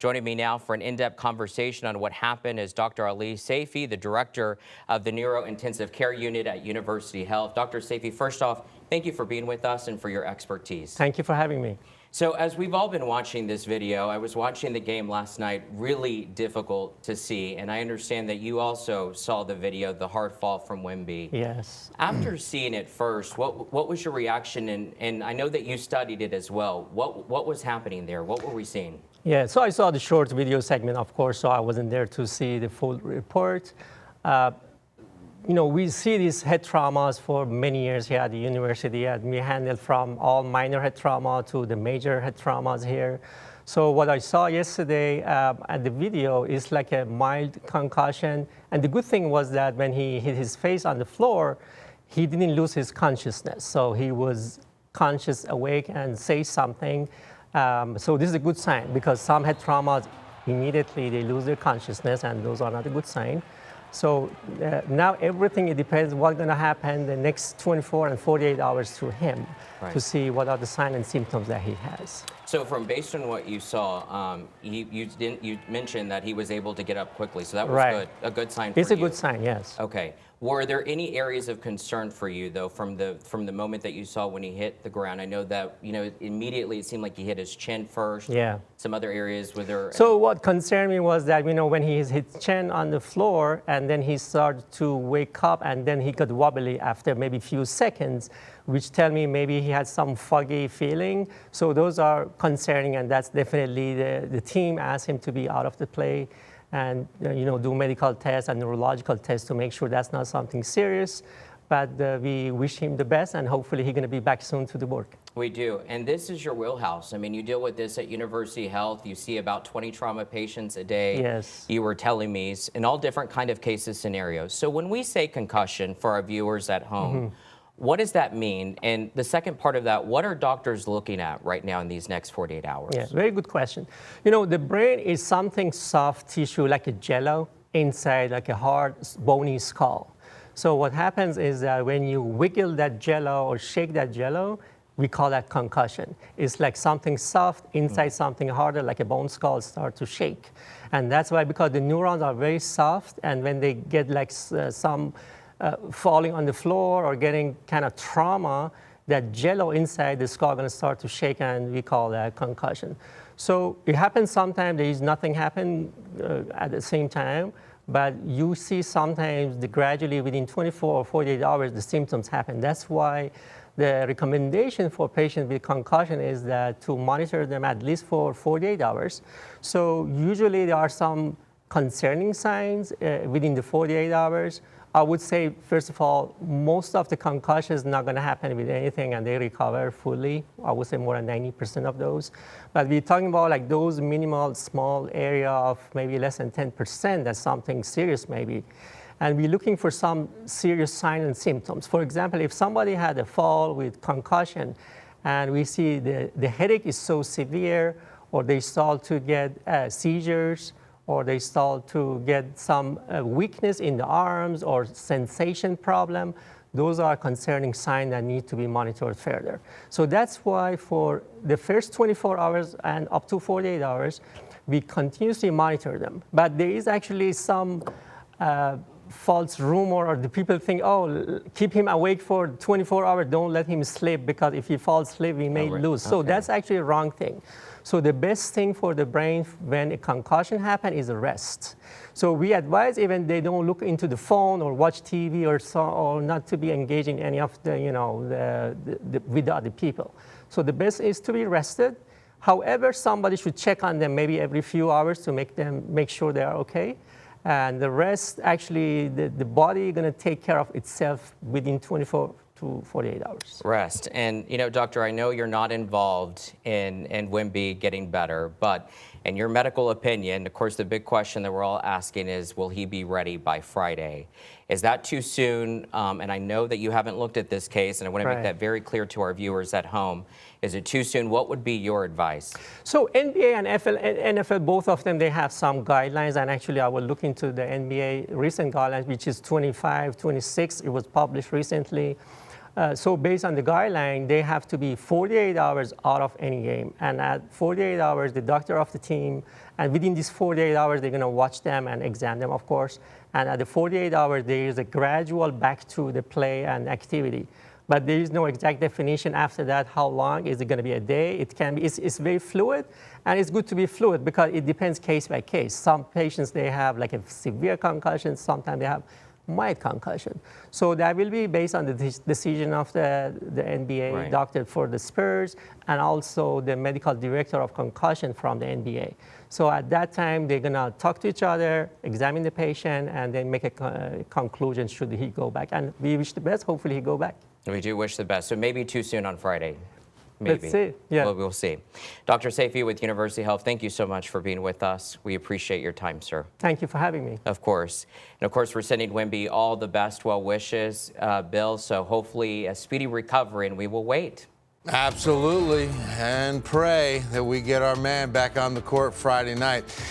Joining me now for an in-depth conversation on what happened is Dr. Ali Seifi, the director of the Neuro-Intensive Care Unit at University Health. Dr. Seifi, first off, thank you for being with us and for your expertise. Thank you for having me. So as we've all been watching this video, I was watching the game last night, really difficult to see. And I understand that you also saw the video, the hard fall from Wemby. Yes. After seeing it first, what was your reaction? And I know that you studied it as well. What was happening there? What were we seeing? Yeah, so I saw the short video segment, of course, so I wasn't there to see the full report. You know, we see these head traumas for many years here at the university, and we handle from all minor head trauma to the major head traumas here. So what I saw yesterday at the video is like a mild concussion. And the good thing was that when he hit his face on the floor, he didn't lose his consciousness. So he was conscious, awake, and say something. So this is a good sign, because some head traumas, immediately they lose their consciousness, and those are not a good sign. So now everything, it depends what's going to happen the next 24 and 48 hours to him, right, to see what are the signs and symptoms that he has. So based on what you saw, you mentioned that he was able to get up quickly, so that was right, good, a good sign for you. It's a good sign, yes. Okay. Were there any areas of concern for you, though, from the moment that you saw when he hit the ground? I know that, you know, immediately it seemed like he hit his chin first. Yeah. Some other areas were there. So what concerned me was that, you know, when he hit his chin on the floor and then he started to wake up and then he got wobbly after maybe a few seconds, which tell me maybe he had some foggy feeling. So those are concerning, and that's definitely the team asked him to be out of the play and you know, do medical tests and neurological tests to make sure that's not something serious. But we wish him the best, and hopefully he's going to be back soon to the work. We do, and this is your wheelhouse. I mean, you deal with this at University Health. You see about 20 trauma patients a day. Yes. You were telling me, in all different kind of cases, scenarios. So when we say concussion for our viewers at home, what does that mean? And the second part of that, what are doctors looking at right now in these next 48 hours? Yeah, very good question. You know, the brain is something soft tissue, like a jello, inside like a hard, bony skull. So what happens is that when you wiggle that jello or shake that jello, we call that concussion. It's like something soft inside something harder, like a bone skull start to shake. And that's why, because the neurons are very soft, and when they get like some falling on the floor or getting kind of trauma, that jello inside the skull going to start to shake, and we call that concussion. So it happens sometimes, there is nothing happen at the same time, but you see sometimes gradually within 24 or 48 hours, the symptoms happen. That's why the recommendation for patients with concussion is that to monitor them at least for 48 hours. So usually there are some concerning signs within the 48 hours. I would say, first of all, most of the concussions not going to happen with anything, and they recover fully. I would say more than 90% of those. But we're talking about like those minimal, small area of maybe less than 10%, that's something serious maybe. And we're looking for some serious signs and symptoms. For example, if somebody had a fall with concussion, and we see the headache is so severe, or they start to get seizures, or they start to get some weakness in the arms or sensation problem, those are concerning signs that need to be monitored further. So that's why for the first 24 hours and up to 48 hours, we continuously monitor them. But there is actually some false rumor, or the people think, oh, keep him awake for 24 hours, don't let him sleep, because if he falls asleep, we may lose. So that's actually a wrong thing. So the best thing for the brain when a concussion happens is rest. So we advise even they don't look into the phone or watch TV or not to be engaged in any of the, you know, with the other people. So the best is to be rested. However, somebody should check on them maybe every few hours to make sure they are okay. And the rest, actually, the body is going to take care of itself within 24 to 48 hours. Rest. And, you know, doctor, I know you're not involved in Wemby getting better, but in your medical opinion, of course, the big question that we're all asking is, will he be ready by Friday? Is that too soon? And I know that you haven't looked at this case, and I want to make that very clear to our viewers at home. Is it too soon? What would be your advice? So NBA and NFL, both of them, they have some guidelines, and actually I will look into the NBA recent guidelines, which is 25, 26. It was published recently. So based on the guideline, they have to be 48 hours out of any game. And at 48 hours, the doctor of the team, and within these 48 hours, they're going to watch them and examine them, of course. And at the 48 hours, there is a gradual back to the play and activity. But there is no exact definition after that. How long is it going to be? A day? It can be. It's very fluid, and it's good to be fluid because it depends case by case. Some patients, they have like a severe concussion. Sometimes they have mild concussion. So that will be based on the decision of the NBA doctor for the Spurs and also the medical director of concussion from the NBA. So at that time, they're gonna talk to each other, examine the patient, and then make a conclusion should he go back. And we wish the best, hopefully he go back. We do wish the best. So maybe too soon on Friday. Maybe. Let's see. Yeah. We'll see. Dr. Seifi with University Health, thank you so much for being with us. We appreciate your time, sir. Thank you for having me. Of course. And of course, we're sending Wemby all the best well wishes, Bill. So hopefully a speedy recovery, and we will wait. Absolutely. And pray that we get our man back on the court Friday night.